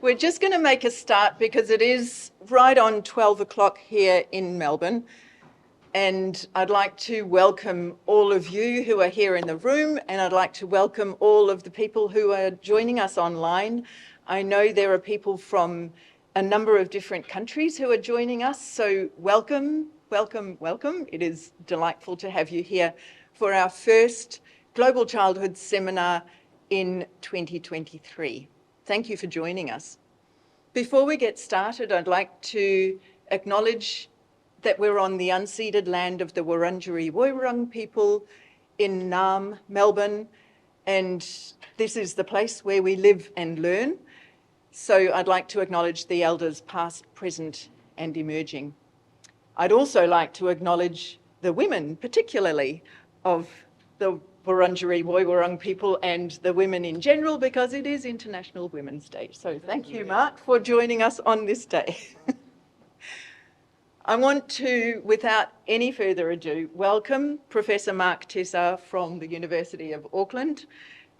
We're just going to make a start because it is right on 12 o'clock here in Melbourne. And I'd like to welcome all of you who are here in the room, and I'd like to welcome all of the people who are joining us online. I know there are people from a number of different countries who are joining us, so welcome, welcome, welcome. It is delightful to have you here for our first Global Childhood Seminar in 2023. Thank you for joining us. Before we get started, I'd like to acknowledge that we're on the unceded land of the Wurundjeri Woiwurrung people in Naarm, Melbourne, and this is the place where we live and learn. So I'd like to acknowledge the elders past, present, and emerging. I'd also like to acknowledge the women, particularly of the Wurundjeri Woiwurrung people and the women in general, because it is International Women's Day. So thank you, Mark, for joining us on this day. I want to, without any further ado, welcome Professor Mark Tissar from the University of Auckland.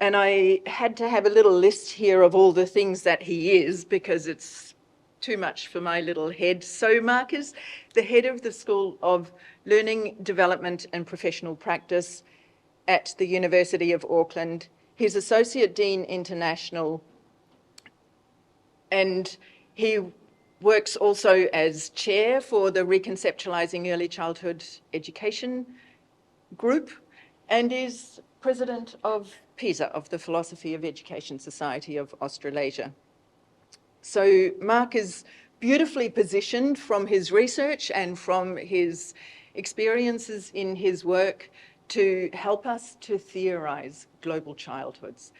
And I had to have a little list here of all the things that he is because it's too much for my little head. So Mark is the head of the School of Learning, Development and Professional Practice at the University of Auckland. He's Associate Dean International, and he works also as chair for the Reconceptualising Early Childhood Education group and is president of PESA, of the Philosophy of Education Society of Australasia. So Mark is beautifully positioned from his research and from his experiences in his work to help us to theorise global childhoods.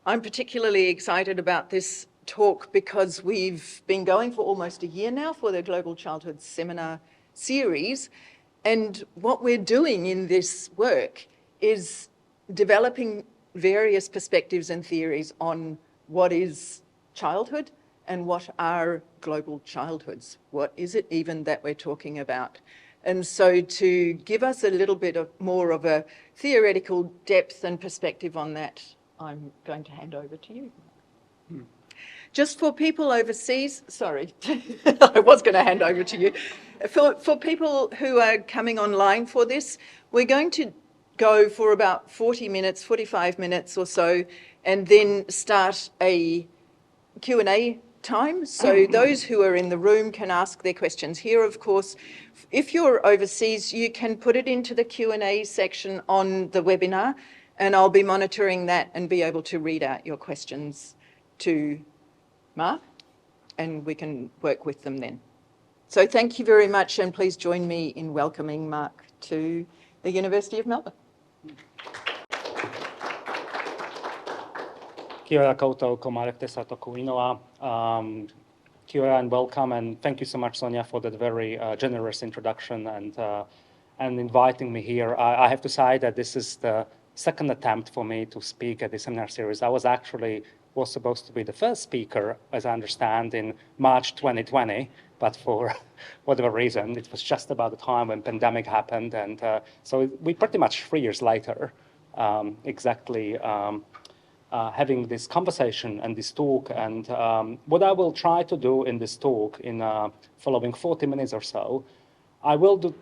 I'm particularly excited about this talk because we've been going for almost a year now for the Global Childhood Seminar series, and what we're doing in this work is developing various perspectives and theories on what is childhood and what are global childhoods. What is it even that we're talking about? And so to give us a little bit more of a theoretical depth and perspective on that, I'm going to hand over to you. Just for people overseas, sorry, I was going to hand over to you. For people who are coming online for this, we're going to go for about 40 minutes, 45 minutes or so, and then start a Q&A time. So those who are in the room can ask their questions here, of course. If you're overseas, you can put it into the Q&A section on the webinar, and I'll be monitoring that and be able to read out your questions to Mark, and we can work with them then. So thank you very much, and please join me in welcoming Mark to the University of Melbourne. Kia ora koutou, ko Marek Tissar toku ingoa. Kia ora and welcome, and thank you so much, Sonia, for that very generous introduction and inviting me here. I have to say that this is the second attempt for me to speak at the seminar series. I was supposed to be the first speaker, as I understand, in March 2020, but for whatever reason, it was just about the time when pandemic happened, and so we pretty much 3 years later, having this conversation and this talk. And what I will try to do in this talk, in following 40 minutes or so, I will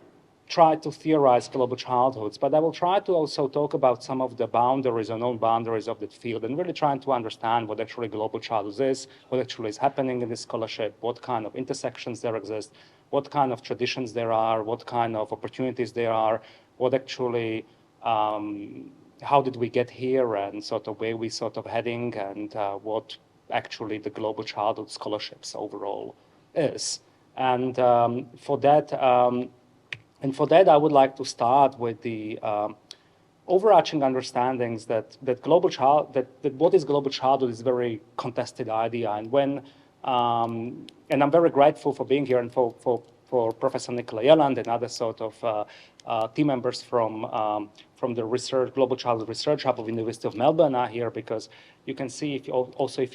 try to theorize global childhoods, but I will try to also talk about some of the boundaries or known boundaries of that field, and really trying to understand what actually global childhood is, what actually is happening in this scholarship, what kind of intersections there exist, what kind of traditions there are, what kind of opportunities there are, what actually how did we get here, and sort of where we sort of heading, and what actually the global childhood scholarships overall is. And for that, I would like to start with the overarching understandings that what is global childhood is a very contested idea, and and I'm very grateful for being here and for Professor Nicola Yelland and other sort of team members from the Global Childhood Research Hub of the University of Melbourne are here, because you can see if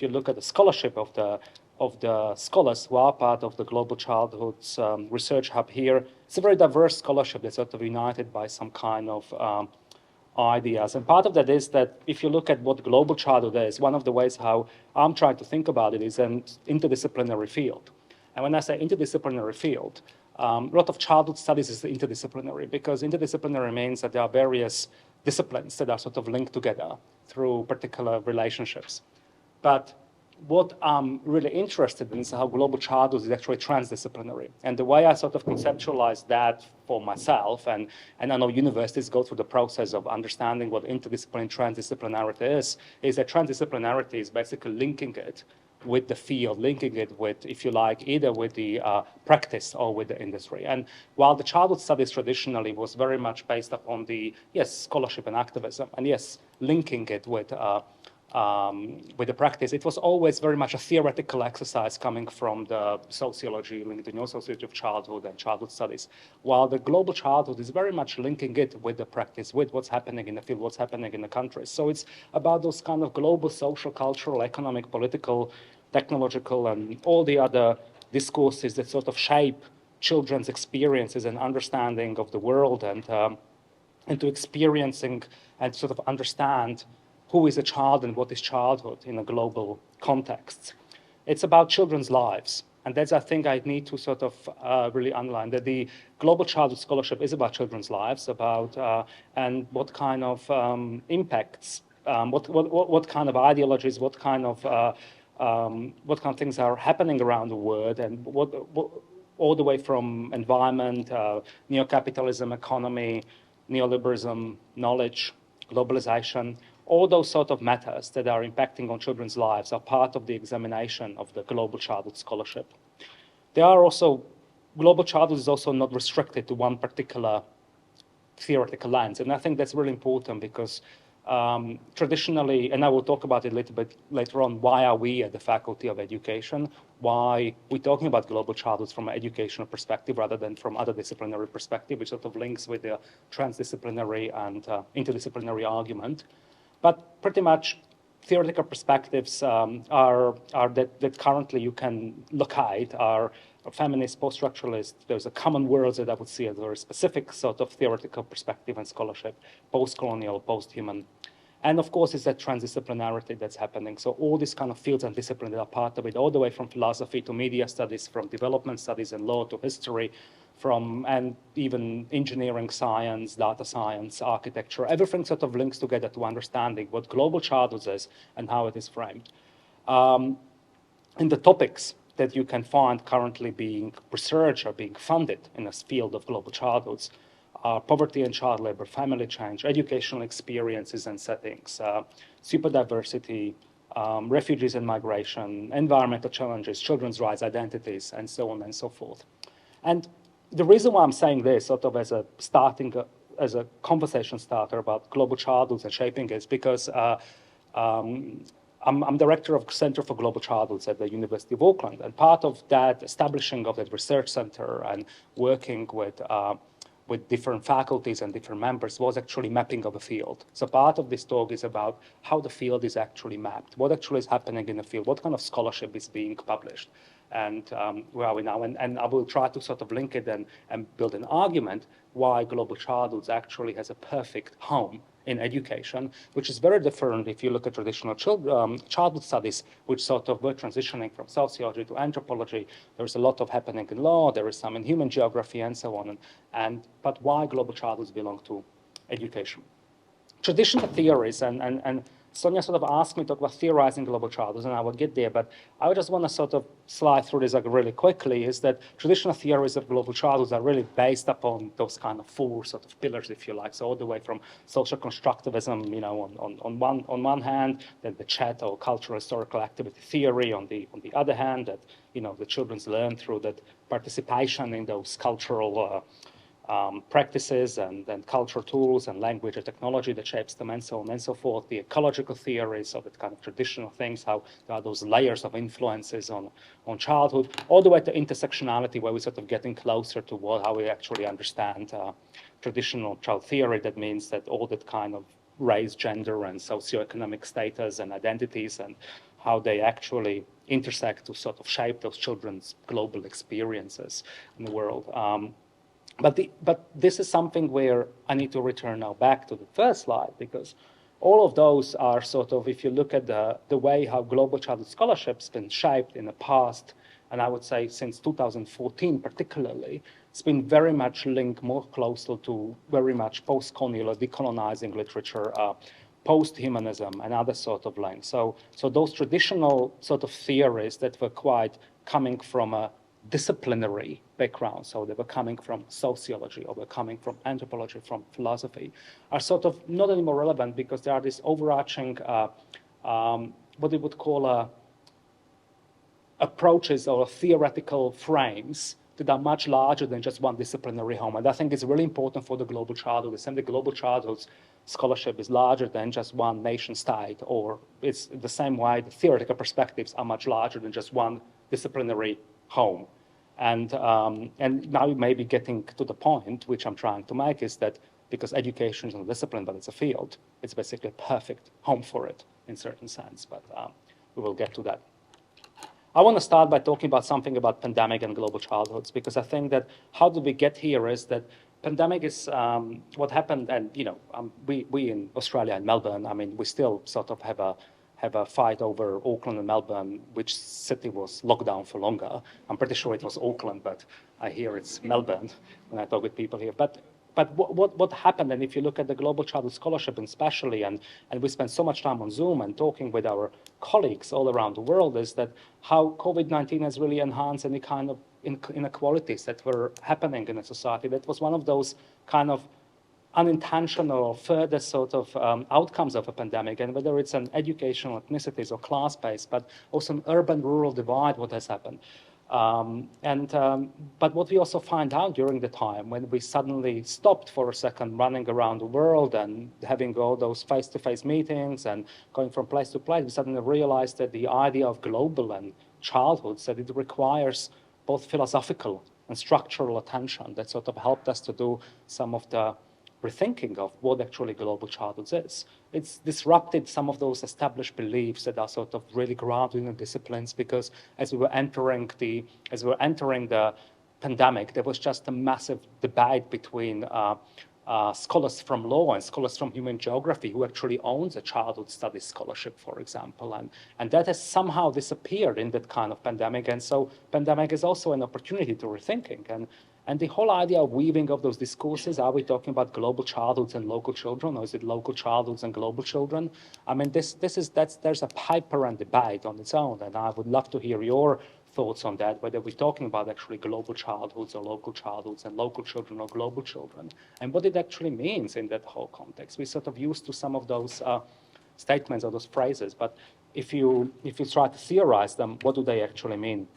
you look at the scholarship of the scholars who are part of the Global Childhood Research Hub here, it's a very diverse scholarship that's sort of united by some kind of ideas. And part of that is that if you look at what global childhood is, one of the ways how I'm trying to think about it is an interdisciplinary field. And when I say interdisciplinary field, a lot of childhood studies is interdisciplinary, because interdisciplinary means that there are various disciplines that are sort of linked together through particular relationships. But what I'm really interested in is how global childhood is actually transdisciplinary. And the way I sort of conceptualize that for myself, and I know universities go through the process of understanding what interdisciplinary transdisciplinarity is that transdisciplinarity is basically linking it with the field, linking it with, if you like, either with the practice or with the industry. And while the childhood studies traditionally was very much based upon the, yes, scholarship and activism, and yes, linking it with the practice, it was always very much a theoretical exercise coming from the sociology, linked to neurosociology of childhood and childhood studies, while the global childhood is very much linking it with the practice, with what's happening in the field, what's happening in the countries. So it's about those kind of global social, cultural, economic, political, technological, and all the other discourses that sort of shape children's experiences and understanding of the world, and to experiencing and sort of understand who is a child and what is childhood in a global context. It's about children's lives. And that's, I think, I need to sort of really underline that the Global Childhood Scholarship is about children's lives, about and what kind of impacts, what kind of ideologies, what kind of things are happening around the world, and what all the way from environment, neo-capitalism, economy, neoliberalism, knowledge, globalization. All those sort of matters that are impacting on children's lives are part of the examination of the Global Childhood Scholarship. There are also, global childhood is also not restricted to one particular theoretical lens. And I think that's really important because traditionally, and I will talk about it a little bit later on, why are we at the Faculty of Education? Why we're talking about global childhood from an educational perspective rather than from other disciplinary perspective, which sort of links with the transdisciplinary and interdisciplinary argument. But pretty much theoretical perspectives are that currently you can look at are feminist, post-structuralist. There's a common world that I would see as a very specific sort of theoretical perspective and scholarship, post-colonial, post-human. And of course, it's that transdisciplinarity that's happening. So all these kind of fields and disciplines that are part of it, all the way from philosophy to media studies, from development studies and law to history, and even engineering, science, data science, architecture, everything sort of links together to understanding what global childhood is and how it is framed. And the topics that you can find currently being researched or being funded in this field of global childhoods are poverty and child labor, family change, educational experiences and settings, super diversity, refugees and migration, environmental challenges, children's rights, identities, and so on and so forth. And the reason why I'm saying this sort of as a conversation starter about global childhoods and shaping it is because I'm director of Center for Global Childhoods at the University of Auckland, and part of that establishing of that research center and working with different faculties and different members was actually mapping of a field. So part of this talk is about how the field is actually mapped, what actually is happening in the field, what kind of scholarship is being published, and where are we now? And I will try to sort of link it and build an argument why global childhoods actually has a perfect home in education, which is very different if you look at traditional childhood studies, which sort of were transitioning from sociology to anthropology. There's a lot of happening in law, there is some in human geography and so on. But why global childhoods belong to education? Traditional theories, and Sonia sort of asked me to talk about theorizing global childhoods, and I will get there, but I just want to sort of slide through this like really quickly, is that traditional theories of global childhoods are really based upon those kind of four sort of pillars, if you like. So all the way from social constructivism, on one hand, then the chat or cultural historical activity theory on the other hand, that, the children's learn through that participation in those cultural practices and cultural tools and language and technology that shapes them and so on and so forth. The ecological theories of the kind of traditional things, how there are those layers of influences on childhood, all the way to intersectionality, where we're sort of getting closer to how we actually understand traditional child theory. That means that all that kind of race, gender, and socioeconomic status and identities and how they actually intersect to sort of shape those children's global experiences in the world. But this is something where I need to return now back to the first slide, because all of those are sort of, if you look at the way how global childhood scholarship's been shaped in the past, and I would say since 2014 particularly, it's been very much linked more closely to very much post-colonial or decolonizing literature, post-humanism and other sort of links. So those traditional sort of theories that were quite coming from a disciplinary background, so they were coming from sociology or were coming from anthropology, from philosophy, are sort of not anymore relevant because there are these overarching, what they would call approaches or theoretical frames that are much larger than just one disciplinary home. And I think it's really important for the global childhood. And the global childhood scholarship is larger than just one nation state, or it's the same way the theoretical perspectives are much larger than just one disciplinary home. And now you may be getting to the point, which I'm trying to make, is that because education is not a discipline, but it's a field, it's basically a perfect home for it in certain sense, but we will get to that. I want to start by talking about something about pandemic and global childhoods, because I think that how did we get here is that pandemic is what happened, and we in Australia and Melbourne, I mean, we still sort of have a fight over Auckland and Melbourne, which city was locked down for longer. I'm pretty sure it was Auckland, but I hear it's Melbourne when I talk with people here. But what happened, and if you look at the Global Childhood Scholarship especially, and we spend so much time on Zoom and talking with our colleagues all around the world, is that how COVID-19 has really enhanced any kind of inequalities that were happening in a society. That was one of those kind of unintentional or further sort of outcomes of a pandemic, and whether it's an educational, ethnicities or class-based, but also an urban-rural divide, what has happened. But what we also find out during the time when we suddenly stopped for a second running around the world and having all those face-to-face meetings and going from place to place, we suddenly realized that the idea of global and childhoods, that it requires both philosophical and structural attention that sort of helped us to do some of the rethinking of what actually global childhood is. It's disrupted some of those established beliefs that are sort of really grounded in the disciplines, because as we were entering the pandemic, there was just a massive debate between scholars from law and scholars from human geography who actually owns a childhood studies scholarship, for example. And that has somehow disappeared in that kind of pandemic. And so pandemic is also an opportunity to rethinking. And the whole idea of weaving of those discourses, are we talking about global childhoods and local children, or is it local childhoods and global children? I mean, there's a paper and debate on its own, and I would love to hear your thoughts on that, whether we're talking about actually global childhoods or local childhoods and local children or global children, and what it actually means in that whole context. We're sort of used to some of those statements or those phrases, but if you try to theorize them, what do they actually mean?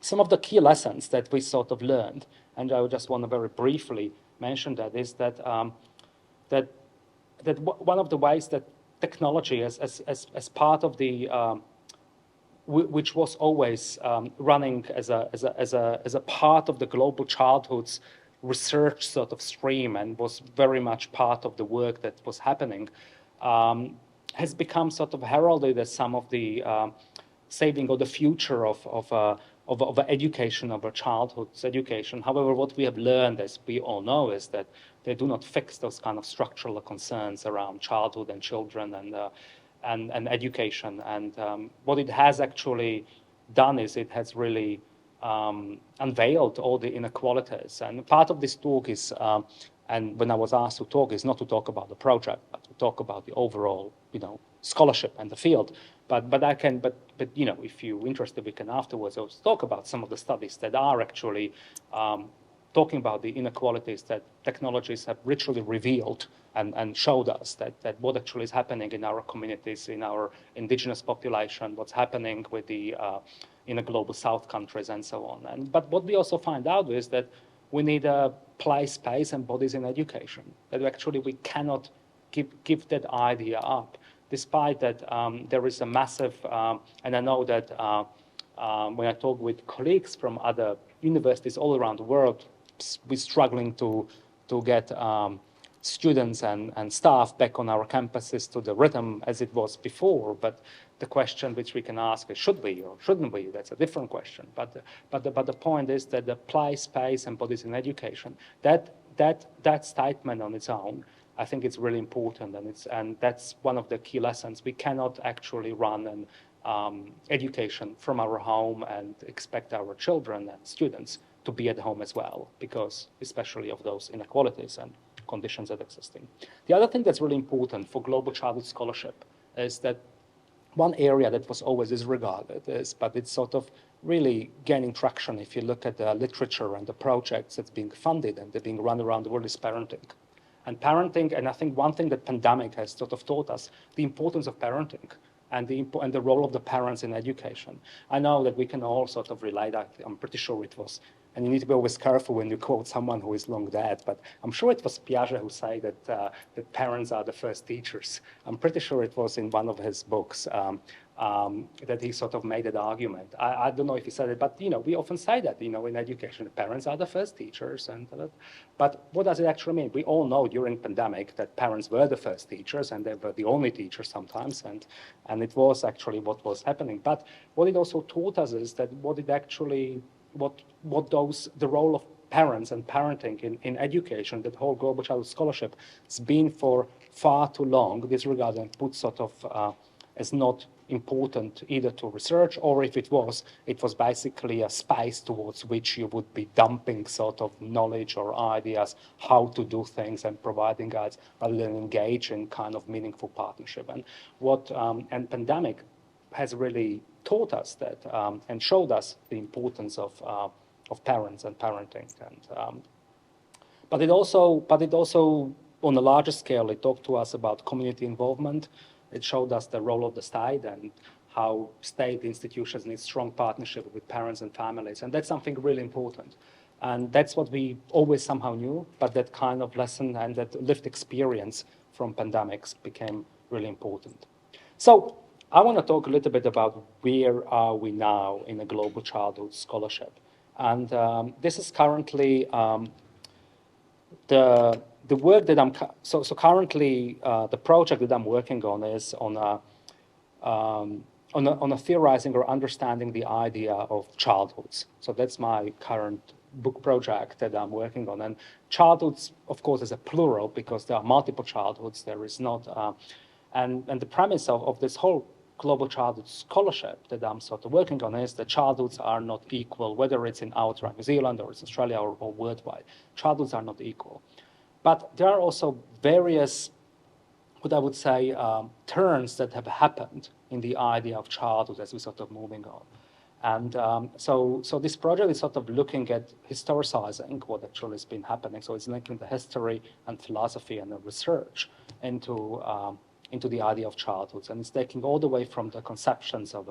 Some of the key lessons that we sort of learned, and I just want to very briefly mention that, is that that one of the ways that technology as part of the which was always running as a part of the global childhood's research sort of stream, and was very much part of the work that was happening, has become sort of heralded as some of the saving or the future of education, of a childhood's education. However, what we have learned, as we all know, is that they do not fix those kind of structural concerns around childhood and children and education. And what it has actually done is it has really unveiled all the inequalities. And part of this talk is, and when I was asked to talk, is not to talk about the project, but to talk about the overall, scholarship and the field. But if you're interested, we can afterwards also talk about some of the studies that are actually talking about the inequalities that technologies have literally revealed and showed us that what actually is happening in our communities, in our indigenous population, what's happening with the in the global South countries and so on. But what we also find out is that we need a place, space, and bodies in education. That actually we cannot give that idea up, despite that there is a massive, and I know that when I talk with colleagues from other universities all around the world, we're struggling to get students and staff back on our campuses to the rhythm as it was before. But the question which we can ask is, should we or shouldn't we? That's a different question. But the point is that the play space embodies in education. That statement on its own, I think it's really important, and that's one of the key lessons. We cannot actually run an education from our home and expect our children and students to be at home as well, because especially of those inequalities and conditions that are existing. The other thing that's really important for Global Childhood Scholarship is that one area that was always disregarded but it's sort of really gaining traction if you look at the literature and the projects that's being funded and they're being run around the world, is parenting. And parenting, and I think one thing that pandemic has sort of taught us, the importance of parenting and the role of the parents in education. I know that we can all sort of relate that. I'm pretty sure it was, and you need to be always careful when you quote someone who is long dead, but I'm sure it was Piaget who said that parents are the first teachers. I'm pretty sure it was in one of his books that he sort of made that argument. I don't know if he said it, but we often say that in education, the parents are the first teachers. But what does it actually mean? We all know during pandemic that parents were the first teachers and they were the only teachers sometimes, and it was actually what was happening. But what it also taught us is that the role of parents and parenting in education, that whole Global Childhood Scholarship has been for far too long disregarded and put sort of as not important either to research, or if it was basically a space towards which you would be dumping sort of knowledge or ideas how to do things and providing guides rather than engage in kind of meaningful partnership. And and pandemic has really taught us that and showed us the importance of parents and parenting. But it also on a larger scale, it talked to us about community involvement. It showed us the role of the state and how state institutions need strong partnership with parents and families. And that's something really important. And that's what we always somehow knew, but that kind of lesson and that lived experience from pandemics became really important. So I want to talk a little bit about where are we now in a Global Childhood Scholarship. And this is currently the work that currently the project that I'm working on is on a theorizing or understanding the idea of childhoods. So that's my current book project that I'm working on. And childhoods, of course, is a plural because there are multiple childhoods. There is not, and the premise of this whole Global Childhood Scholarship that I'm sort of working on is that childhoods are not equal, whether it's in outright New Zealand or it's Australia or worldwide. Childhoods are not equal. But there are also various, what I would say, turns that have happened in the idea of childhood as we're sort of moving on. And so this project is sort of looking at historicizing what actually has been happening. So it's linking the history and philosophy and the research into the idea of childhoods. And it's taking all the way from the conceptions of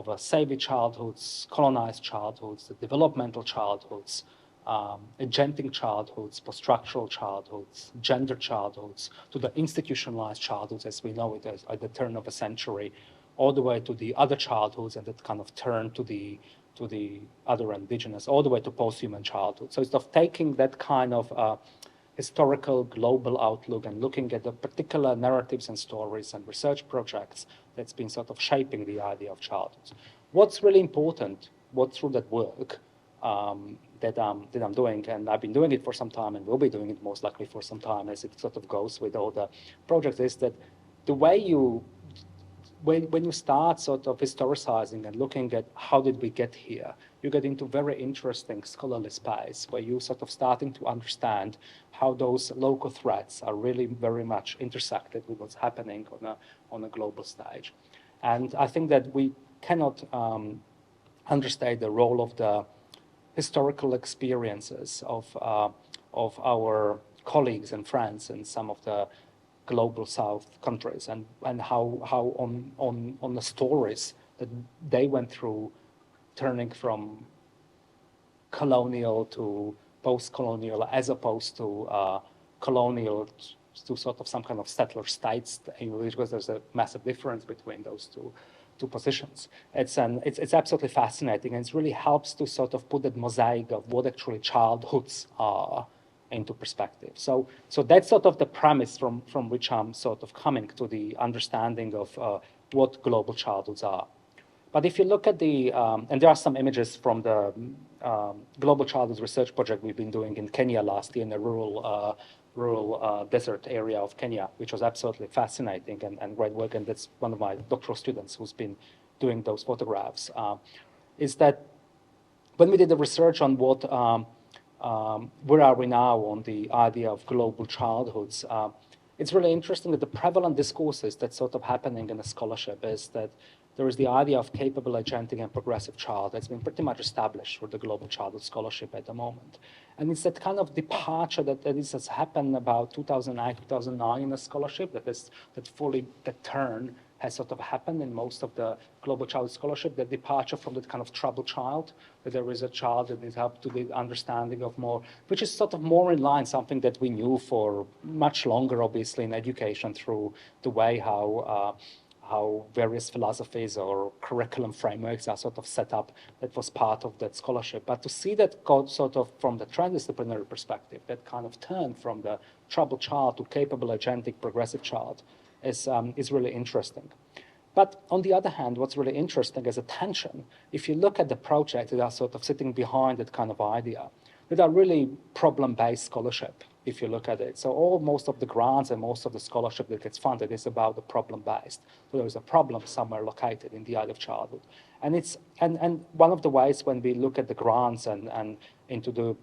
a savvy childhoods, colonized childhoods, the developmental childhoods, agentic childhoods, post-structural childhoods, gender childhoods, to the institutionalized childhoods as we know it as at the turn of a century, all the way to the other childhoods and that kind of turn to the other indigenous, all the way to post-human childhood. So it's of taking that kind of historical global outlook and looking at the particular narratives and stories and research projects that's been sort of shaping the idea of childhood. What's really important, through that work that I'm doing, and I've been doing it for some time and will be doing it most likely for some time as it sort of goes with all the projects, is that the way when you start sort of historicizing and looking at how did we get here, you get into very interesting scholarly space where you sort of starting to understand how those local threats are really very much intersected with what's happening on a global stage. And I think that we cannot understate the role of the historical experiences of our colleagues and friends in some of the global South countries, and how on the stories that they went through, turning from colonial to post-colonial, as opposed to colonial to sort of some kind of settler states, because there's a massive difference between those two positions. It's absolutely fascinating, and it really helps to sort of put that mosaic of what actually childhoods are into perspective. So that's sort of the premise from which I'm sort of coming to the understanding of what global childhoods are. But if you look at and there are some images from the Global Childhood Research Project we've been doing in Kenya last year in a rural desert area of Kenya, which was absolutely fascinating and great work. And that's one of my doctoral students who's been doing those photographs, is that when we did the research on where are we now on the idea of global childhoods, it's really interesting that the prevalent discourses that's sort of happening in the scholarship is that there is the idea of capable, agentic, and progressive child that's been pretty much established for the global childhood scholarship at the moment. And it's that kind of departure that has happened about 2008, 2009 in the scholarship, that turn has sort of happened in most of the global child scholarship, that departure from that kind of troubled child, that there is a child that is up to the understanding of more, which is sort of more in line, something that we knew for much longer, obviously, in education through the way how various philosophies or curriculum frameworks are sort of set up. That was part of that scholarship. But to see that sort of from the transdisciplinary perspective, that kind of turn from the troubled child to capable, agentic, progressive child is really interesting. But on the other hand, what's really interesting is a tension. If you look at the projects that are sort of sitting behind that kind of idea, that are really problem-based scholarship, if you look at it. So most of the grants and most of the scholarship that gets funded is about the problem-based. So there is a problem somewhere located in the idea of childhood. And one of the ways when we look at the grants and into the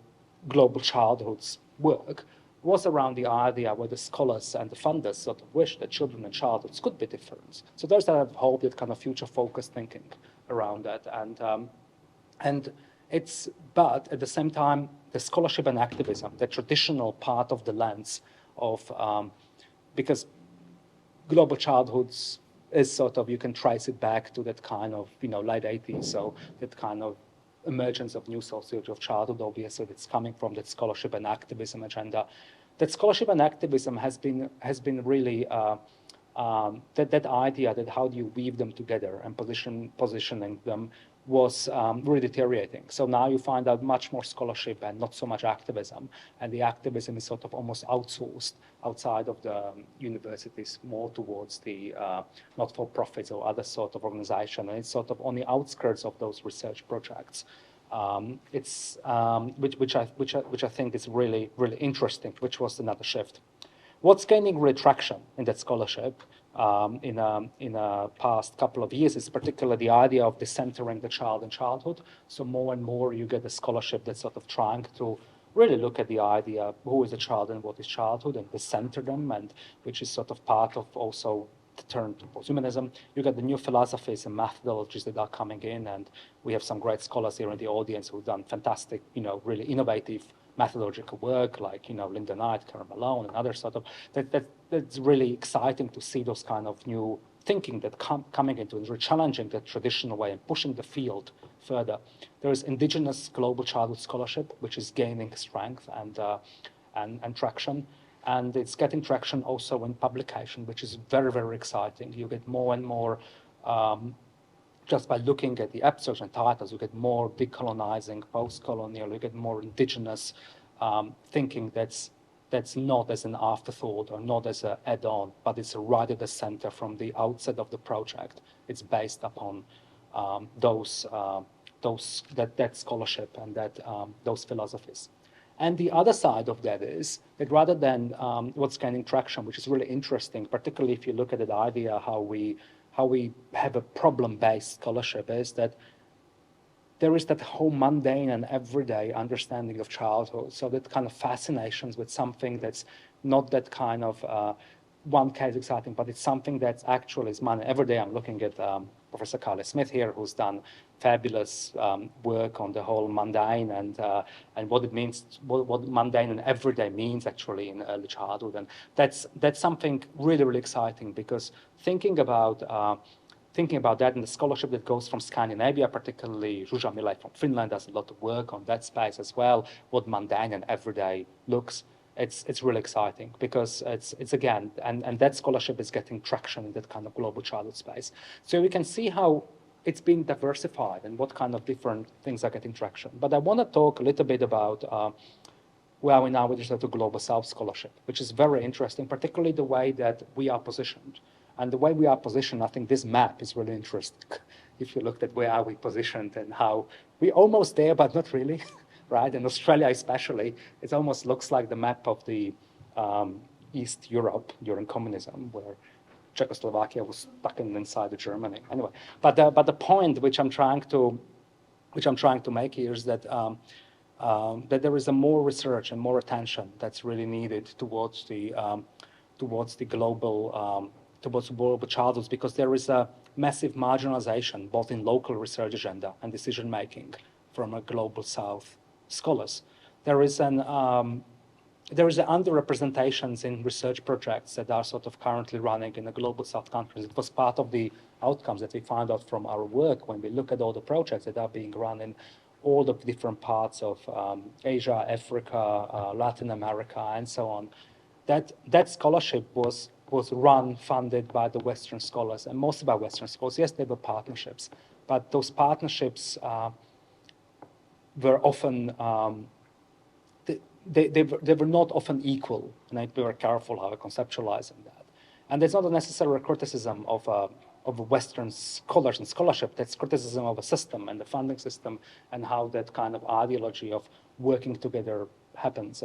global childhoods work was around the idea where the scholars and the funders sort of wish that children and childhoods could be different. So there's that hope, that kind of future-focused thinking around that. But at the same time, the scholarship and activism, the traditional part of the lens of, because global childhoods is sort of, you can trace it back to that kind of, late 80s, so that kind of emergence of new sociology of childhood, obviously, that's coming from that scholarship and activism agenda. That scholarship and activism has been really that idea that how do you weave them together and positioning them was really deteriorating. So now you find out much more scholarship and not so much activism, and the activism is sort of almost outsourced outside of the universities, more towards the not-for-profits or other sort of organization, and it's sort of on the outskirts of those research projects. Which I think is really, really interesting, which was another shift. What's gaining real traction in that scholarship in a past couple of years is particularly the idea of decentering the child in childhood. So more and more you get a scholarship that's sort of trying to really look at the idea who is a child and what is childhood and decenter them, and which is sort of part of also the turn to posthumanism. You get the new philosophies and methodologies that are coming in, and we have some great scholars here in the audience who've done fantastic, really innovative methodological work, like Linda Knight, Karen Malone, and others sort of. That's really exciting to see those kind of new thinking that coming into it, challenging the traditional way and pushing the field further. There is indigenous global childhood scholarship, which is gaining strength and traction. And it's getting traction also in publication, which is very, very exciting. You get more and more, just by looking at the abstracts and titles, you get more decolonizing, post-colonial, you get more indigenous thinking that's not as an afterthought or not as an add-on, but it's right at the center from the outset of the project. It's based upon that scholarship and those philosophies. And the other side of that is that rather than what's gaining traction, which is really interesting, particularly if you look at the idea how we have a problem-based scholarship, is that there is that whole mundane and everyday understanding of childhood. So that kind of fascinations with something that's not that kind of one case exciting, but it's something that's actually is mundane. Every day I'm looking at Professor Carly Smith here, who's done fabulous work on the whole mundane and what it means, what mundane and everyday means actually in early childhood, and that's something really, really exciting, because thinking about that and the scholarship that goes from Scandinavia, particularly Zsuzsa Milay from Finland does a lot of work on that space as well. What mundane and everyday looks. It's really exciting, because it's again, and that scholarship is getting traction in that kind of global childhood space. So we can see how it's being diversified and what kind of different things are getting traction. But I want to talk a little bit about where are we now with respect to Global South Scholarship, which is very interesting, particularly the way that we are positioned. And the way we are positioned, I think this map is really interesting. If you looked at where are we positioned and how we're almost there, but not really, right? In Australia especially, it almost looks like the map of the East Europe during communism, where Czechoslovakia was stuck inside of Germany. Anyway, but the point which I'm trying to make here is that that there is a more research and more attention that's really needed towards the global childhoods, because there is a massive marginalization both in local research agenda and decision making from a Global South scholars. There is an underrepresentations in research projects that are sort of currently running in the Global South countries. It was part of the outcomes that we found out from our work when we look at all the projects that are being run in all the different parts of Asia, Africa, Latin America, and so on. That scholarship was run, funded by the Western scholars, and mostly by Western scholars. Yes, they were partnerships, but those partnerships were often they were not often equal, and I be very careful how I conceptualizing that. And there's not a necessary criticism of Western scholars and scholarship. That's criticism of a system and the funding system and how that kind of ideology of working together happens.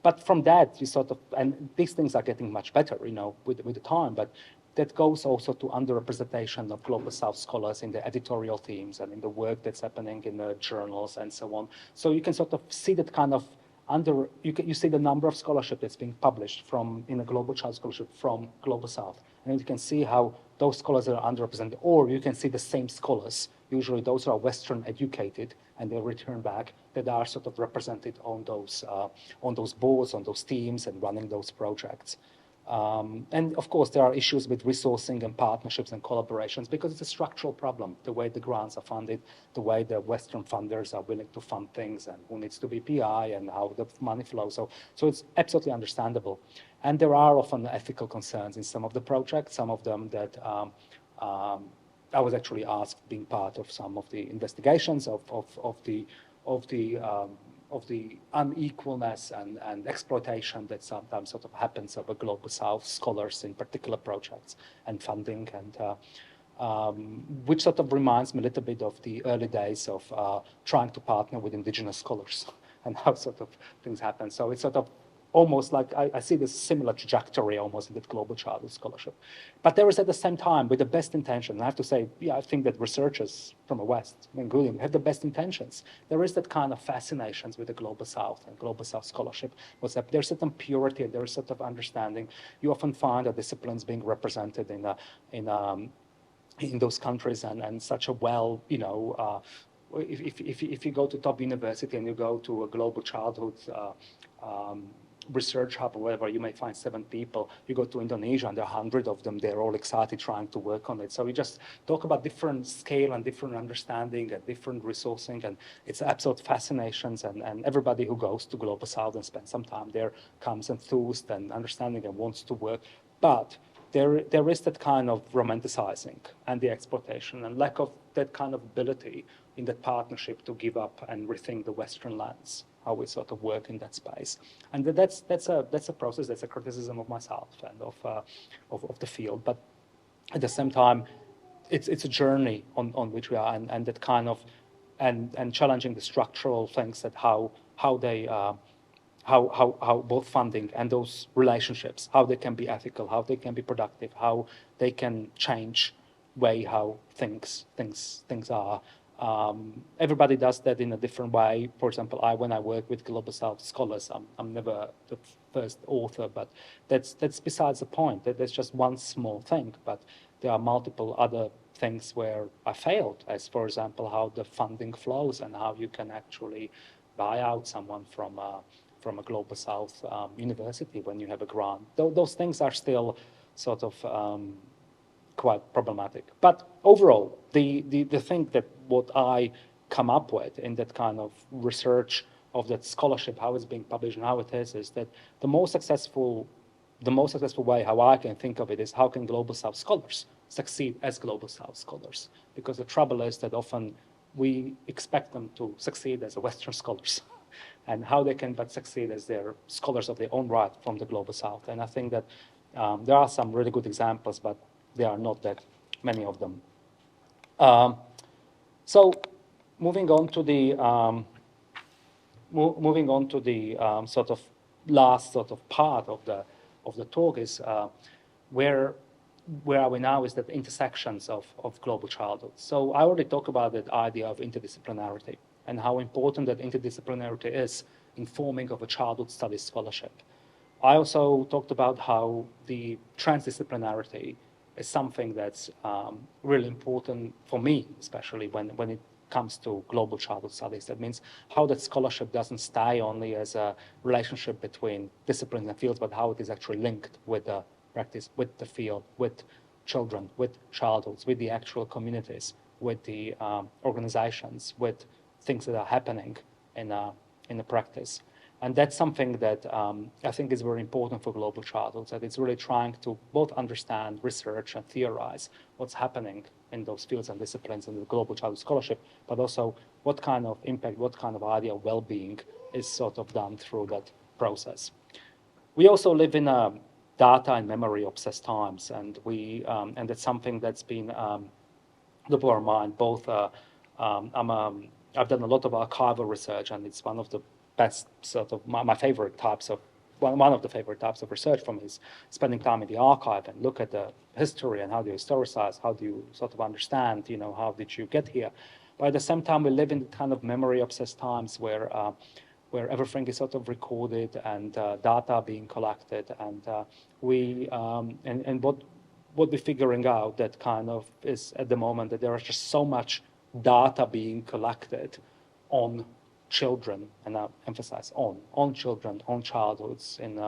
But from that, you sort of, and these things are getting much better, with the time, but that goes also to underrepresentation of Global South scholars in the editorial teams and in the work that's happening in the journals and so on. So you can sort of see that kind of you see the number of scholarship that's being published in a Global Child Scholarship from Global South. And you can see how those scholars are underrepresented, or you can see the same scholars, usually those who are Western educated, and they return back, that are sort of represented on those boards, on those teams, and running those projects. And of course, there are issues with resourcing and partnerships and collaborations, because it's a structural problem, the way the grants are funded, the way the Western funders are willing to fund things, and who needs to be PI, and how the money flows. So it's absolutely understandable. And there are often ethical concerns in some of the projects, some of them that I was actually asked being part of some of the investigations of the unequalness and exploitation that sometimes sort of happens of a Global South scholars in particular projects and funding, and which sort of reminds me a little bit of the early days of trying to partner with indigenous scholars and how sort of things happen. So it's sort of almost like I see this similar trajectory almost in that Global Childhood Scholarship. But there is at the same time, with the best intention, I have to say, I think that researchers from the West, including, have the best intentions. There is that kind of fascinations with the Global South and Global South Scholarship. There's certain purity, there's sort of understanding. You often find the disciplines being represented in those countries and such a well, if you go to top university and you go to a Global Childhood research hub or whatever, you may find 7 people. You go to Indonesia and there are 100 of them. They're all excited trying to work on it. So we just talk about different scale and different understanding and different resourcing, and it's absolute fascinations. And everybody who goes to Global South and spends some time there comes enthused and understanding and wants to work. But there is that kind of romanticizing and the exploitation and lack of that kind of ability in that partnership to give up and rethink the Western lens, how we sort of work in that space. And that's a process, that's a criticism of myself and of the field. But at the same time, it's a journey on which we are, and that kind of and challenging the structural things, that how both funding and those relationships, how they can be ethical, how they can be productive, how they can change way how things are. Everybody does that in a different way. For example, when I work with Global South scholars, I'm never the first author, but that's besides the point. That's just one small thing, but there are multiple other things where I failed, as for example, how the funding flows and how you can actually buy out someone from a Global South university when you have a grant. Those things are still sort of quite problematic. But overall, the thing that what I come up with in that kind of research of that scholarship, how it's being published and how it is that the most successful way how I can think of it is, how can Global South scholars succeed as Global South scholars? Because the trouble is that often we expect them to succeed as Western scholars. and how they can but succeed as they're scholars of their own right from the Global South. And I think that there are some really good examples, but there are not that many of them. So moving on to the sort of last sort of part of the talk is where are we now is that intersections of global childhood. So I already talked about that idea of interdisciplinarity and how important that interdisciplinarity is in forming of a childhood studies scholarship. I also talked about how the transdisciplinarity is something that's really important for me, especially when it comes to global childhood studies. That means how that scholarship doesn't stay only as a relationship between disciplines and fields, but how it is actually linked with the practice, with the field, with children, with childhoods, with the actual communities, with the organizations, with things that are happening in the practice. And that's something that I think is very important for global childhoods, that it's really trying to both understand, research, and theorize what's happening in those fields and disciplines in the global childhood scholarship, but also what kind of impact, what kind of idea of well-being is sort of done through that process. We also live in a data and memory obsessed times, and and that's something that's been top of our mind. Both I've done a lot of archival research, and it's one of the best sort of my favorite types of one of the favorite types of research from is spending time in the archive and look at the history and how do you historicize, how do you sort of understand, how did you get here. But at the same time, we live in kind of memory obsessed times where everything is sort of recorded and data being collected, and what we're figuring out that kind of is at the moment that there is just so much data being collected on children, and I emphasize on children, on childhoods in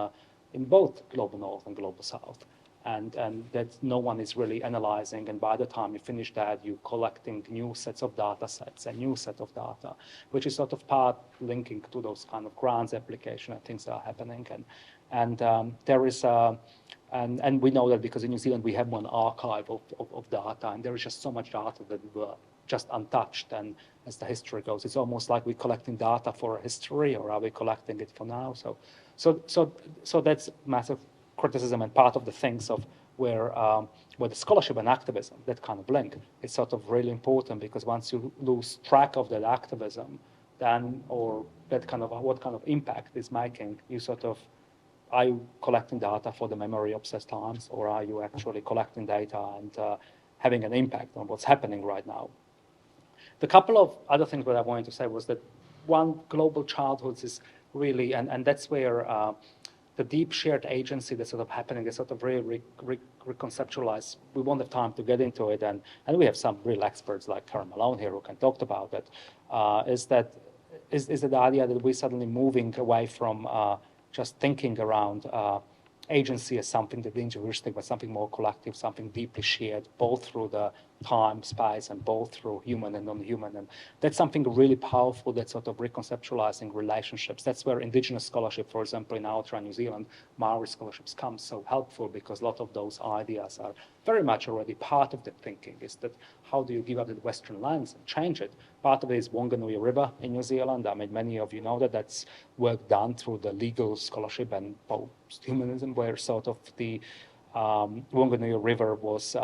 both global north and global south, and that no one is really analyzing. And by the time you finish that, you're collecting new sets of data sets, a new set of data, which is sort of part linking to those kind of grants application and things that are happening. And there is and we know that because in New Zealand we have one archive of data, and there is just so much data that were just untouched. And as the history goes, it's almost like we're collecting data for history, or are we collecting it for now? So that's massive criticism, and part of the things of where the scholarship and activism, that kind of link, is sort of really important, because once you lose track of that activism, then, or that kind of what kind of impact is making, you sort of, are you collecting data for the memory obsessed times, or are you actually collecting data and having an impact on what's happening right now? The couple of other things that I wanted to say was that one, global childhoods is really, and that's where the deep shared agency that's sort of happening is sort of really reconceptualized. We won't have time to get into it, and we have some real experts like Karen Malone here who can talk about it. Is the idea that we're suddenly moving away from just thinking around agency as something that individualistic, but something more collective, something deeply shared, both through the time, space, and both through human and non-human. And that's something really powerful, that's sort of reconceptualizing relationships. That's where Indigenous scholarship, for example, in Aotearoa New Zealand, Maori scholarships come so helpful, because a lot of those ideas are very much already part of the thinking, is that how do you give up the Western lens and change it? Part of it is Wanganui River in New Zealand. I mean, many of you know that that's work done through the legal scholarship and post-humanism, where sort of the Wanganui River was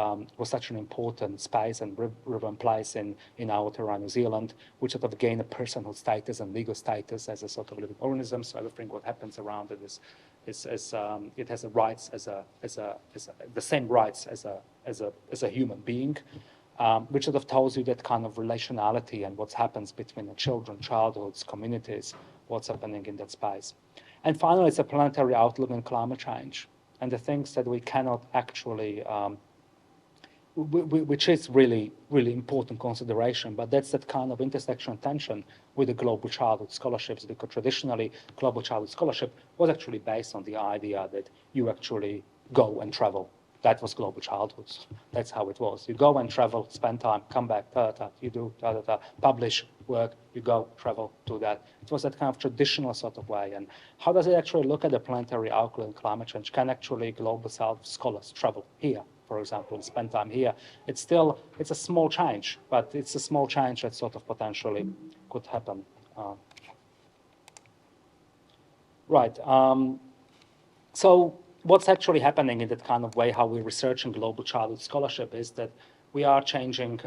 such an important space and river and place in Aotearoa New Zealand, which sort of gained a personal status and legal status as a sort of living organism. So everything what happens around it is it has a rights as the same rights as a human being, which sort of tells you that kind of relationality and what happens between the children, childhoods, communities, what's happening in that space. And finally, it's a planetary outlook on climate change, and the things that we cannot actually, which is really, really important consideration, but that's that kind of intersection tension with the global childhood scholarships, because traditionally global childhood scholarship was actually based on the idea that you actually go and travel. That was global childhoods. That's how it was. You go and travel, spend time, come back, you do, publish, work, you go, travel, do that. It was that kind of traditional sort of way. And how does it actually look at the planetary outlook and climate change? Can actually global south scholars travel here, for example, and spend time here? It's a small change, but it's a small change that sort of potentially could happen. Right. So what's actually happening in that kind of way, how we research in global childhood scholarship, is that we are changing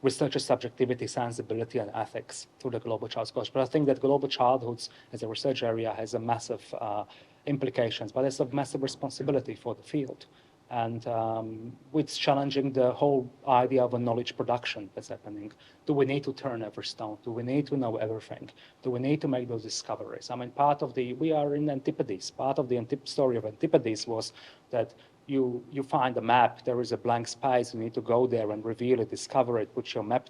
researcher subjectivity, sensibility, and ethics through the global child scholarship. But I think that global childhoods as a research area has a massive implications, but it's a massive responsibility for the field. And it's challenging the whole idea of a knowledge production that's happening. Do we need to turn every stone? Do we need to know everything? Do we need to make those discoveries? I mean, we are in Antipodes. Part of the story of Antipodes was that you find a map, there is a blank space, you need to go there and reveal it, discover it, put your map,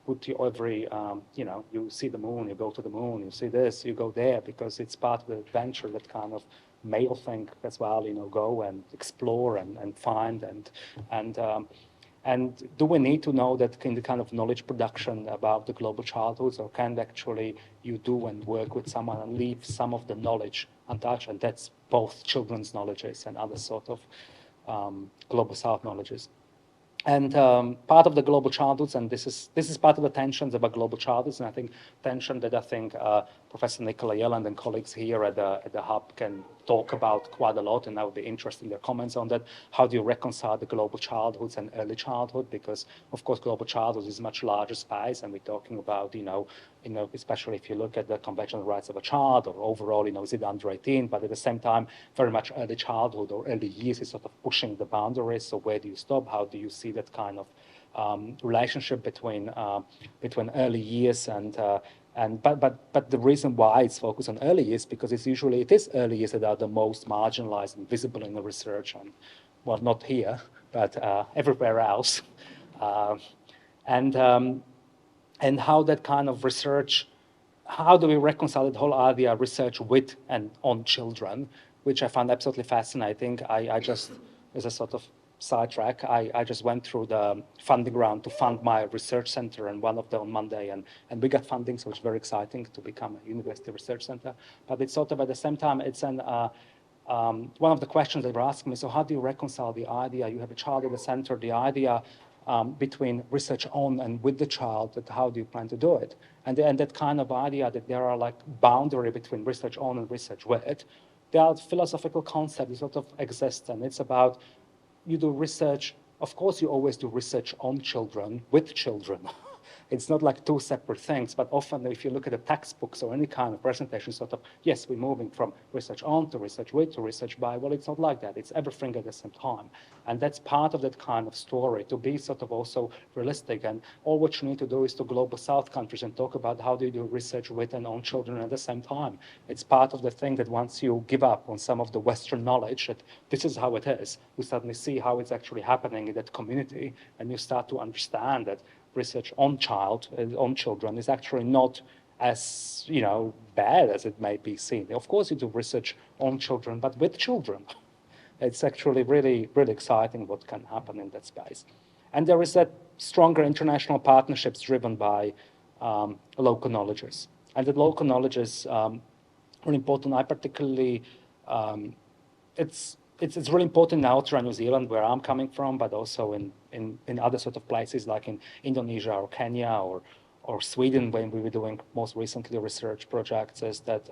put your every, you see the moon, you go to the moon, you see this, you go there, because it's part of the adventure, that kind of male thing as well, go and explore and find and do we need to know that in the kind of knowledge production about the global childhoods, or can actually you do and work with someone and leave some of the knowledge untouched? And that's both children's knowledges and other sort of global south knowledges. And part of the global childhoods, and this is part of the tensions about global childhoods, and I think tension that I think Professor Nicola Yelland and colleagues here at the Hub can talk about quite a lot, and I would be interested in their comments on that. How do you reconcile the global childhoods and early childhood? Because of course, global childhood is a much larger space, and we're talking about especially if you look at the Convention on the Rights of a Child, or overall, is it under 18? But at the same time, very much early childhood or early years is sort of pushing the boundaries. So where do you stop? How do you see that kind of relationship between early years but the reason why it's focused on early years, because it is early years that are the most marginalized and visible in the research, and well, not here, but everywhere else, and how that kind of research, how do we reconcile the whole idea of research with and on children, which I found absolutely fascinating. I just, as a sort of sidetrack, I just went through the funding round to fund my research center, and one of them on Monday, and we got funding, so it's very exciting to become a university research center. But it's sort of at the same time, it's one of the questions they were asking me, so how do you reconcile the idea, you have a child at the center, the idea between research on and with the child, that how do you plan to do it? And that kind of idea that there are like boundary between research on and research with, there are philosophical concepts that sort of exist, and it's about, you do research, of course you always do research on children, with children. It's not like two separate things, but often if you look at the textbooks or any kind of presentation, sort of, yes, we're moving from research on to research with to research by. Well, it's not like that. It's everything at the same time. And that's part of that kind of story, to be sort of also realistic. And all what you need to do is to global South countries and talk about how do you do research with and on children at the same time. It's part of the thing that once you give up on some of the Western knowledge that this is how it is, you suddenly see how it's actually happening in that community, and you start to understand that research on children is actually not as bad as it may be seen. Of course, you do research on children, but with children. It's actually really, really exciting what can happen in that space. And there is that stronger international partnerships driven by local knowledges. And the local knowledges are important. I particularly, it's really important now to New Zealand, where I'm coming from, but also in other sort of places like in Indonesia or Kenya or Sweden, when we were doing most recently research projects, is that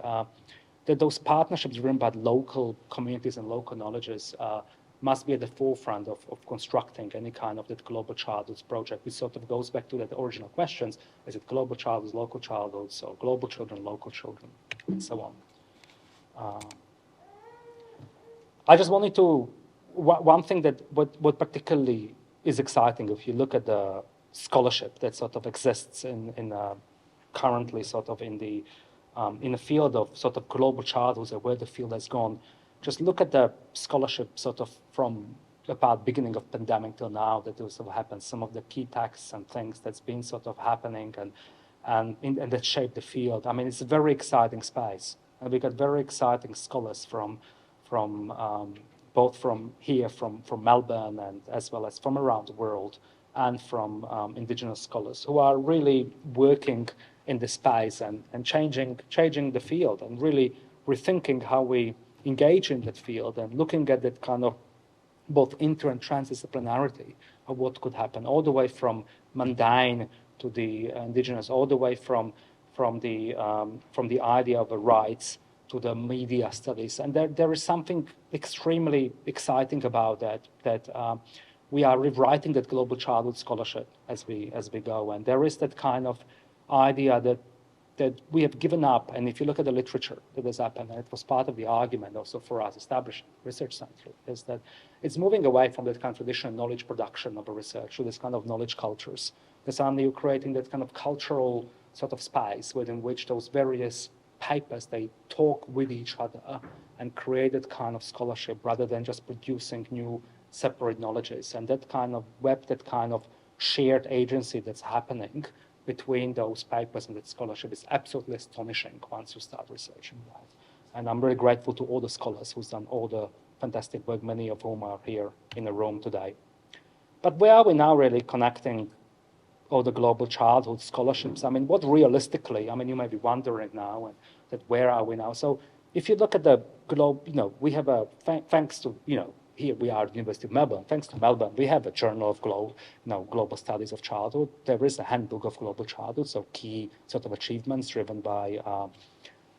those partnerships driven by local communities and local knowledges must be at the forefront of constructing any kind of that global childhoods project, which sort of goes back to that original questions. Is it global childhoods, local childhoods, or global children, local children, and so on. I just wanted to, one thing that what particularly is exciting, if you look at the scholarship that sort of exists in currently sort of in the field of sort of global childhoods, or where the field has gone, just look at the scholarship sort of from about beginning of pandemic till now that sort of happened, some of the key texts and things that's been sort of happening and that shaped the field. I mean, it's a very exciting space, and we got very exciting scholars from both from here, from Melbourne, and as well as from around the world, and from indigenous scholars who are really working in the space and changing the field, and really rethinking how we engage in that field, and looking at that kind of both inter and transdisciplinarity of what could happen, all the way from mundane to the indigenous, all the way from from the idea of the rights to the media studies. And there is something extremely exciting about that we are rewriting that global childhood scholarship as we go. And there is that kind of idea that we have given up. And if you look at the literature that has happened, and it was part of the argument also for us establishing research center, is that it's moving away from that kind of traditional knowledge production of a research to this kind of knowledge cultures. That suddenly you're creating that kind of cultural sort of space within which those various papers, they talk with each other and create that kind of scholarship rather than just producing new separate knowledges. And that kind of web, that kind of shared agency that's happening between those papers and that scholarship is absolutely astonishing once you start researching that. And I'm very grateful to all the scholars who've done all the fantastic work, many of whom are here in the room today. But where are we now really connecting all the global childhood scholarships? I mean, what realistically, I mean, you may be wondering now, that where are we now? So if you look at the globe, we have thanks to, here we are at the University of Melbourne. Thanks to Melbourne, we have a Journal of Global Studies of Childhood. There is a Handbook of Global Childhood, so key sort of achievements driven by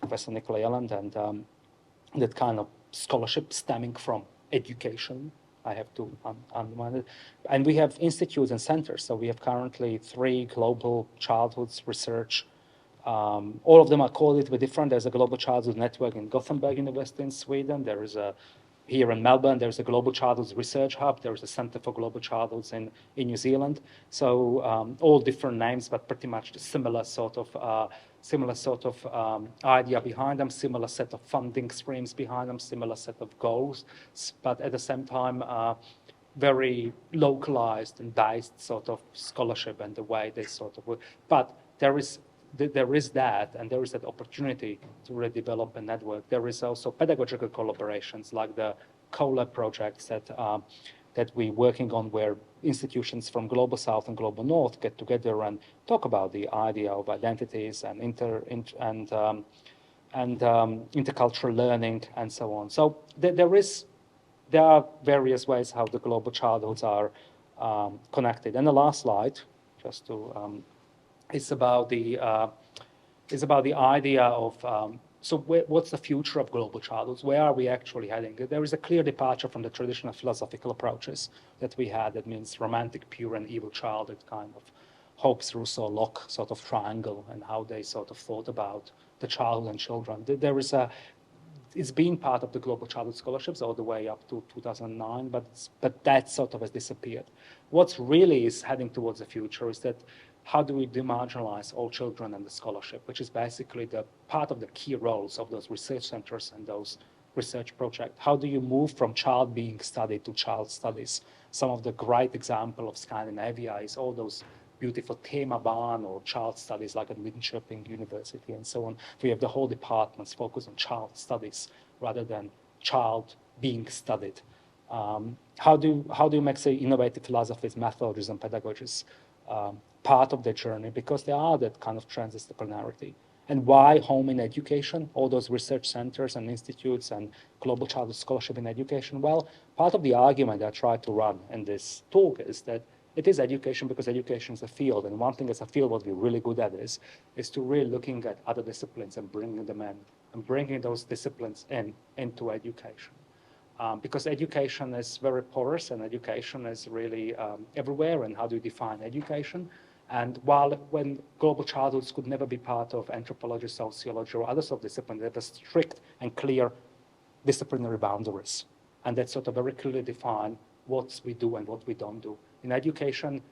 Professor Nicola Yelland, and that kind of scholarship stemming from education. I have to underline it. And we have institutes and centers. So we have currently 3 global childhoods research. All of them are called it different. There's a global childhood network in Gothenburg University in Sweden. There is here in Melbourne, there's a Global Childhoods Research Hub. There's a Centre for Global Childhoods in New Zealand. So all different names, but pretty much the similar sort of idea behind them, similar set of funding streams behind them, similar set of goals, but at the same time, very localized and based sort of scholarship and the way they sort of work. But there is that, and there is that opportunity to really develop a network. There is also pedagogical collaborations like the CoLab projects that we're working on, where institutions from Global South and Global North get together and talk about the idea of identities and intercultural learning and so on. So there are various ways how the global childhoods are connected. And the last slide, just to is about the idea of so what's the future of global childhoods? Where are we actually heading? There is a clear departure from the traditional philosophical approaches that we had. That means romantic, pure, and evil childhood, kind of Hobbes, Rousseau, Locke sort of triangle, and how they sort of thought about the child and children. It's been part of the global childhood scholarships all the way up to 2009, but that sort of has disappeared. What's really is heading towards the future is that how do we demarginalize all children in the scholarship, which is basically the part of the key roles of those research centers and those research projects. How do you move from child being studied to child studies? Some of the great example of Scandinavia is all those beautiful Temabarn or child studies like at Linköping University and so on. We have the whole departments focused on child studies rather than child being studied. How do you make, say, innovative philosophies, methodologies, and pedagogies part of the journey, because there are that kind of transdisciplinarity. And why home in education, all those research centers and institutes and global childhood scholarship in education? Well, part of the argument I try to run in this talk is that it is education because education is a field. And one thing as a field what we're really good at is to really looking at other disciplines and bringing them in and bringing those disciplines into education. Because education is very porous and education is really everywhere. And how do you define education? And when global childhoods could never be part of anthropology, sociology, or other sort of disciplines, they have strict and clear disciplinary boundaries. And that sort of very clearly define what we do and what we don't do. In education,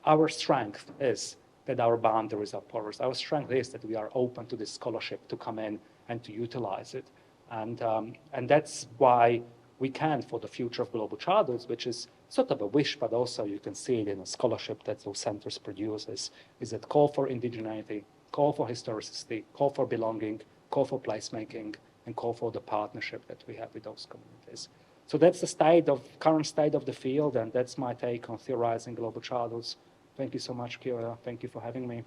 our strength is that our boundaries are porous. Our strength is that we are open to this scholarship to come in and to utilize it. And that's why we can, for the future of global childhoods, which is sort of a wish, but also you can see it in a scholarship that those centers produce, is that call for indigeneity, call for historicity, call for belonging, call for placemaking, and call for the partnership that we have with those communities. So that's the current state of the field, and that's my take on theorizing global childhoods. Thank you so much, Kira. Thank you for having me.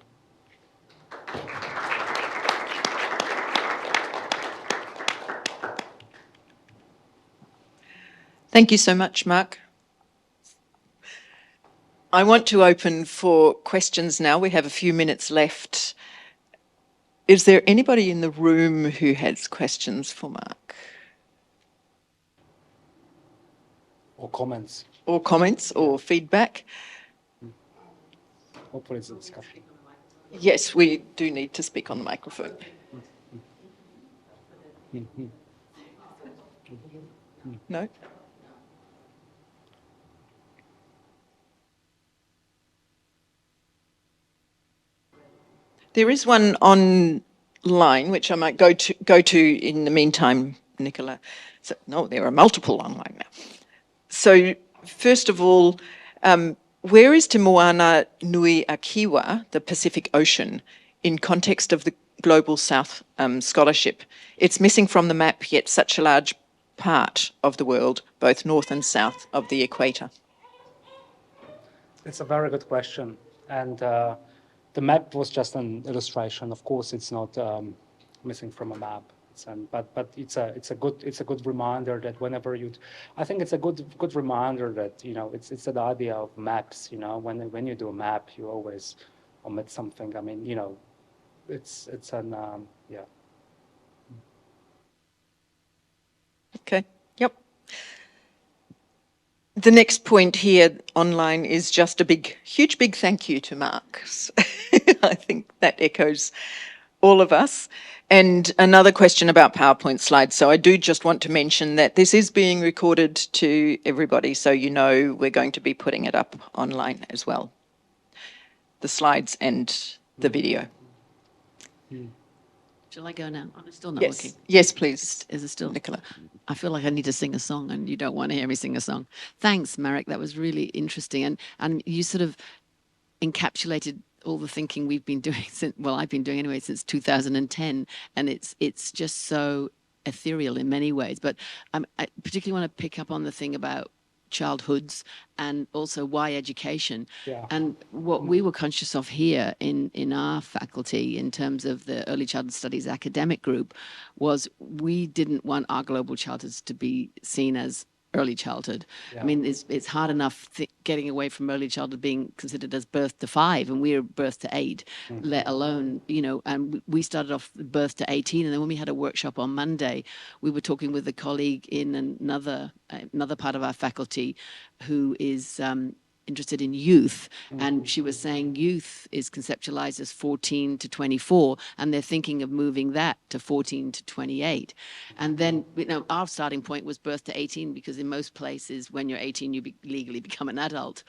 Thank you so much, Mark. I want to open for questions now. We have a few minutes left. Is there anybody in the room who has questions for Mark? Or comments? Or comments or feedback? Hopefully it's a discussion. Yes, we do need to speak on the microphone. No? There is one online, which I might go to in the meantime, Nicola. So, no, there are multiple online now. So, first of all, where is Te Moana Nui a Kiwa, the Pacific Ocean, in context of the Global South scholarship? It's missing from the map, yet such a large part of the world, both north and south of the equator. It's a very good question. And the map was just an illustration. Of course, it's not missing from a map. But it's a good reminder that whenever I think it's a good reminder that it's that idea of maps. When you do a map, you always omit something. I mean, it's an yeah. Okay, yep. The next point here online is just a huge big thank you to Mark. I think that echoes all of us. And another question about PowerPoint slides. So I do just want to mention that this is being recorded to everybody, so we're going to be putting it up online as well. The slides and the video. Shall I go now? I'm still not Yes, looking. yes, please. Is it still? Nicola. I feel like I need to sing a song and you don't want to hear me sing a song. Thanks, Marek. That was really interesting. And you sort of encapsulated all the thinking we've been doing I've been doing anyway since 2010. And it's just so ethereal in many ways. But I particularly want to pick up on the thing about childhoods and also why education. Yeah. And what we were conscious of here in our faculty in terms of the early childhood studies academic group was we didn't want our global childhoods to be seen as early childhood. Yeah. I mean, it's hard enough getting away from early childhood being considered as birth to 5, and we're birth to 8, let alone, and we started off birth to 18. And then when we had a workshop on Monday, we were talking with a colleague in another part of our faculty who is interested in youth, and she was saying youth is conceptualized as 14 to 24, and they're thinking of moving that to 14 to 28. And then our starting point was birth to 18, because in most places when you're 18 you legally become an adult.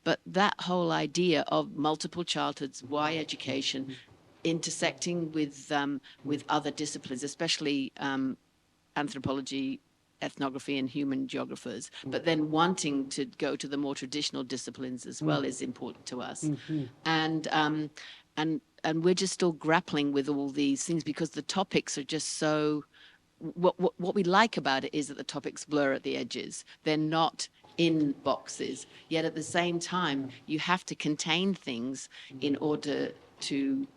But that whole idea of multiple childhoods, why education, intersecting with other disciplines, especially anthropology, ethnography and human geographers, but then wanting to go to the more traditional disciplines as well is important to us. And we're just still grappling with all these things because the topics are just so, what we like about it is that the topics blur at the edges. They're not in boxes, yet at the same time you have to contain things in order to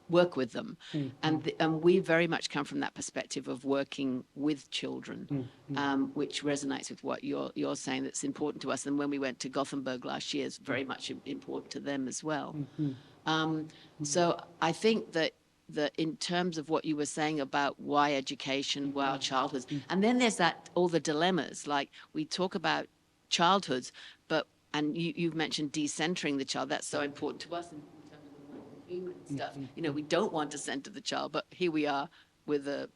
work with them. And we very much come from that perspective of working with children, which resonates with what you're saying, that's important to us. And when we went to Gothenburg last year, it's very much important to them as well. So I think that in terms of what you were saying about why education, why childhoods, and then there's all the dilemmas, like we talk about childhoods, and you've mentioned decentering the child. That's so important to us. Human stuff. We don't want to center the child, but here we are with a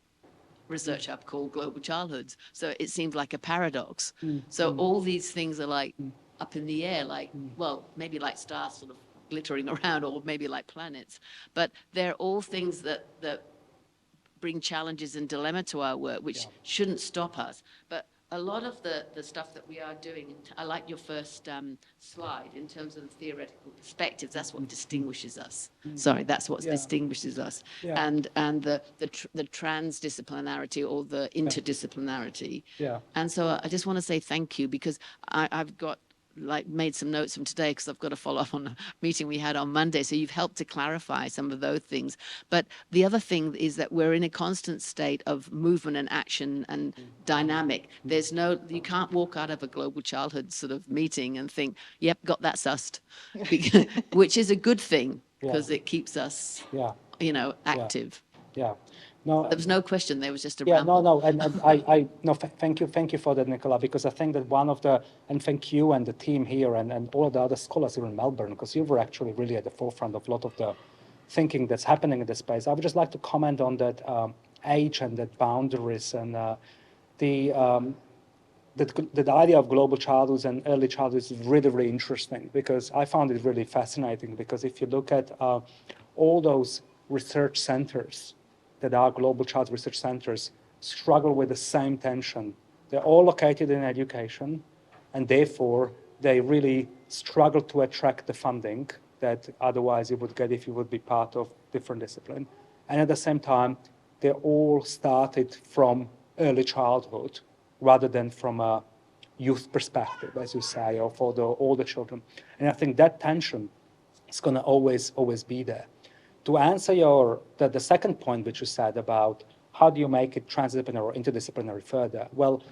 research hub called Global Childhoods. So it seems like a paradox. So all these things are like up in the air, like, well, maybe like stars sort of glittering around, or maybe like planets. But they're all things that bring challenges and dilemma to our work, which shouldn't stop us. But a lot of the stuff that we are doing, I like your first slide in terms of the theoretical perspectives. That's what distinguishes us. Sorry, that's what distinguishes us. Yeah. And the transdisciplinarity or the interdisciplinarity. Yeah. And so I just want to say thank you, because I've got made some notes from today, because I've got to follow up on a meeting we had on Monday. So you've helped to clarify some of those things. But the other thing is that we're in a constant state of movement and action and dynamic. You can't walk out of a global childhood sort of meeting and think, yep, got that sussed, which is a good thing, because it keeps us active. Yeah. No, There was no question. There was just a yeah, ramble. no, and thank you for that, Nicola, because I think that and thank you and the team here and all the other scholars here in Melbourne, because you were actually really at the forefront of a lot of the thinking that's happening in this space. I would just like to comment on that age and that boundaries and the idea of global childhoods and early childhood is really, really interesting, because I found it really fascinating, because if you look at all those research centers that are global child research centers struggle with the same tension. They're all located in education, and therefore they really struggle to attract the funding that otherwise you would get if you would be part of different discipline. And at the same time, they all started from early childhood rather than from a youth perspective, as you say, or for all the children. And I think that tension is going to always be there. To answer the second point which you said about how do you make it transdisciplinary or interdisciplinary further, well,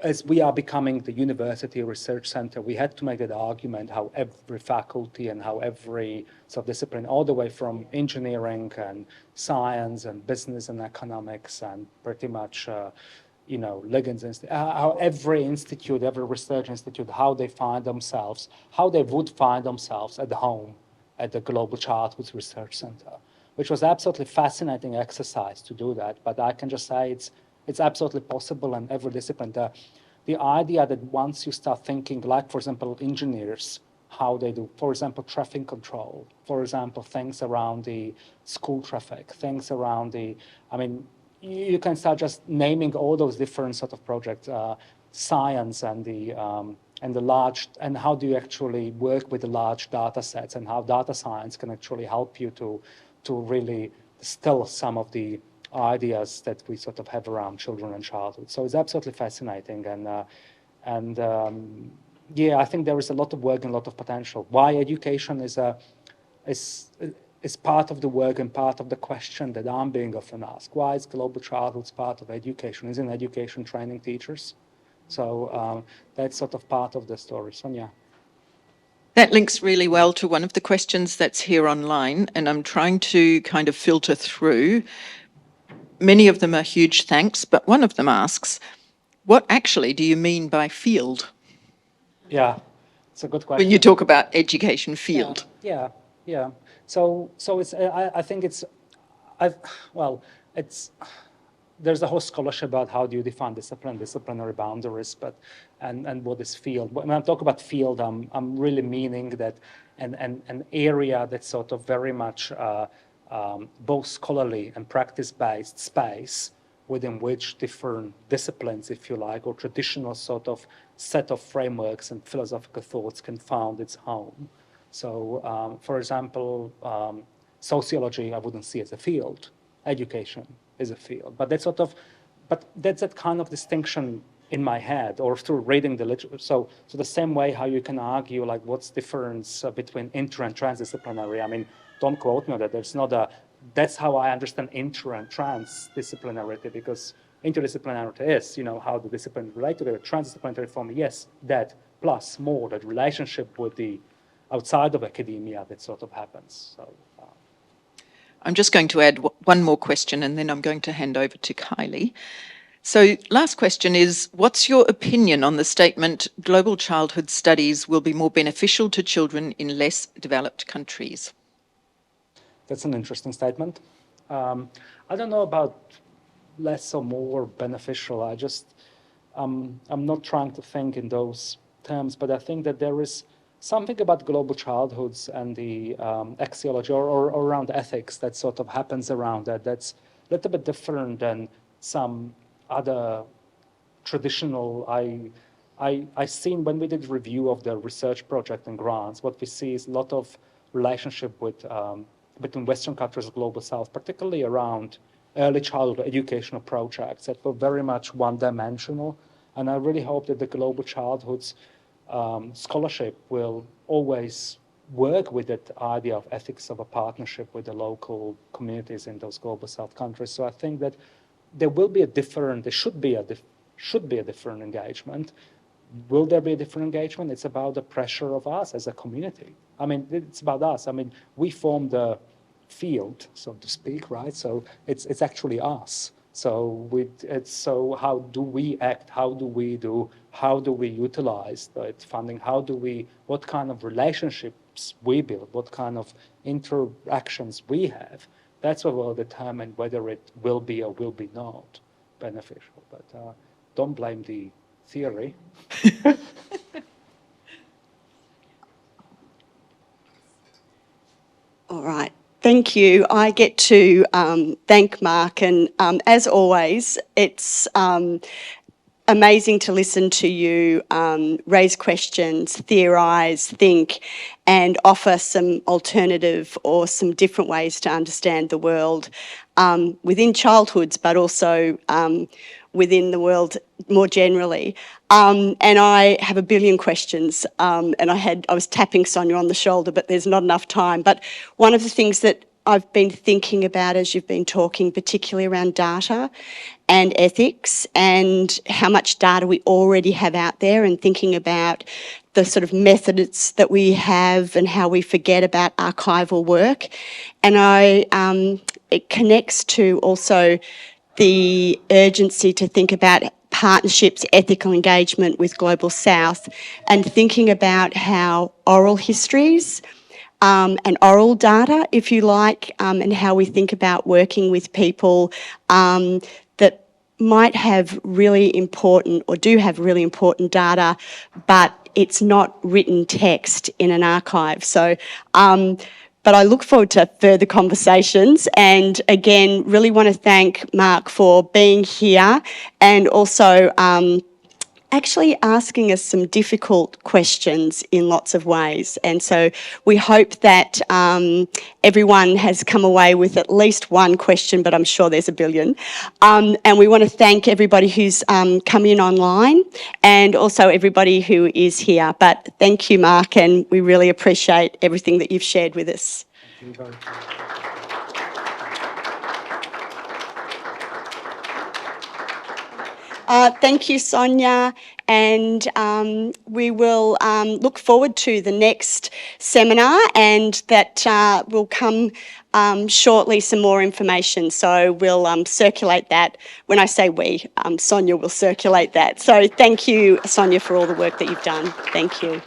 as we are becoming the university research center, we had to make that argument how every faculty and how every sub-discipline, all the way from engineering and science and business and economics and pretty much Liggins, how every institute, every research institute, how they find themselves, how they would find themselves at home at the Global Childhood Research Center, which was absolutely fascinating exercise to do that. But I can just say it's absolutely possible in every discipline. The idea that once you start thinking, like, for example, engineers, how they do, for example, traffic control, for example, things around the school traffic, things around you can start just naming all those different sort of projects, science and the large, and how do you actually work with the large data sets, and how data science can actually help you to really distill some of the ideas that we sort of have around children and childhood. So it's absolutely fascinating, and I think there is a lot of work and a lot of potential. Why education is part of the work and part of the question that I'm being often asked. Why is global childhood part of education? Isn't education training teachers? So that's sort of part of the story. Sonia. That links really well to one of the questions that's here online, and I'm trying to kind of filter through. Many of them are huge thanks, but one of them asks, what actually do you mean by field? Yeah, it's a good question. When you talk about education field. Yeah. So it's I think there's a whole scholarship about how do you define disciplinary boundaries, and what is field. When I talk about field, I'm really meaning that an area that's sort of very much both scholarly and practice-based space within which different disciplines, if you like, or traditional sort of set of frameworks and philosophical thoughts can found its home. So, for example, sociology I wouldn't see as a field. Education is a field, but that's that kind of distinction in my head, or through reading the literature. So the same way how you can argue like what's the difference between inter and transdisciplinary. I mean, don't quote me on that. That's how I understand inter and transdisciplinarity, because interdisciplinarity is, how the disciplines relate together. Transdisciplinary for me, yes, that plus more, that relationship with the outside of academia that sort of happens. So. I'm just going to add one more question, and then I'm going to hand over to Kylie. So last question is, what's your opinion on the statement, global childhood studies will be more beneficial to children in less developed countries? That's an interesting statement. I don't know about less or more beneficial. I'm not trying to think in those terms, but I think that there is something about global childhoods and the axiology or around ethics that sort of happens around that's a little bit different than some other traditional. I seen when we did review of the research project and grants, what we see is a lot of relationship with between Western countries and Global South, particularly around early childhood educational projects that were very much one-dimensional. And I really hope that the global childhoods scholarship will always work with that idea of ethics of a partnership with the local communities in those Global South countries. So I think that there should be a different engagement. Will there be a different engagement? It's about the pressure of us as a community. I mean, it's about us. I mean, we formed field, so to speak, right? So it's actually us. So how do we act? How do we utilize that funding? What kind of relationships we build? What kind of interactions we have? That's what will determine whether it will be or will be not beneficial. But don't blame the theory. All right. Thank you. I get to thank Mark, and as always, it's amazing to listen to you raise questions, theorise, think, and offer some alternative or some different ways to understand the world within childhoods, but also within the world more generally. And I have a billion questions, and I was tapping Sonia on the shoulder, but there's not enough time. But one of the things that I've been thinking about as you've been talking, particularly around data and ethics and how much data we already have out there, and thinking about the sort of methods that we have and how we forget about archival work. And it connects to also the urgency to think about partnerships, ethical engagement with Global South, and thinking about how oral histories and oral data, if you like, and how we think about working with people that might have really important or do have really important data, but it's not written text in an archive. So, but I look forward to further conversations, and again, really want to thank Mark for being here and also actually asking us some difficult questions in lots of ways. And so we hope that everyone has come away with at least one question, but I'm sure there's a billion. And we want to thank everybody who's come in online and also everybody who is here. But thank you, Mark, and we really appreciate everything that you've shared with us. Thank you very much. Thank you, Sonia, and we will look forward to the next seminar, and that will come shortly, some more information. So we'll circulate that. When I say we, Sonia will circulate that. So thank you, Sonia, for all the work that you've done. Thank you.